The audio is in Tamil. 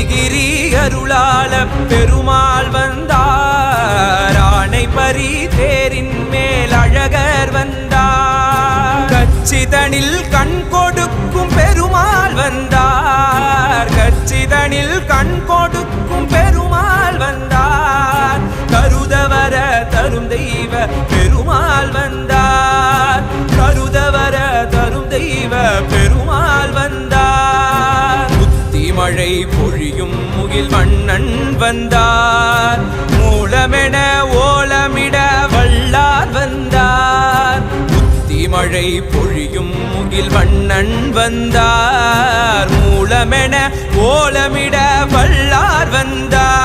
அருணகிரி அருளாள பெருமாள் வந்தார். ஆணை பரி தேரின் மேல் அழகர் வந்தார். கச்சிதனில் கண் கொடுக்கும் பெருமாள் வந்தார். கச்சிதனில் கண் கொடுக்கும் பெருமாள் வந்தார். கருதவர தரும் தெய்வ பெருமாள் வந்தார். கருதவர தரும் தெய்வ பெருமாள் வந்தார். மழை பொழியும் முகில் வண்ணன் வந்தார். மூலமென ஓலமிட வல்லார் வந்தார். புத்தி மழை பொழியும் முகில் வண்ணன் வந்தார். மூலமென ஓலமிட வல்லார் வந்தார்.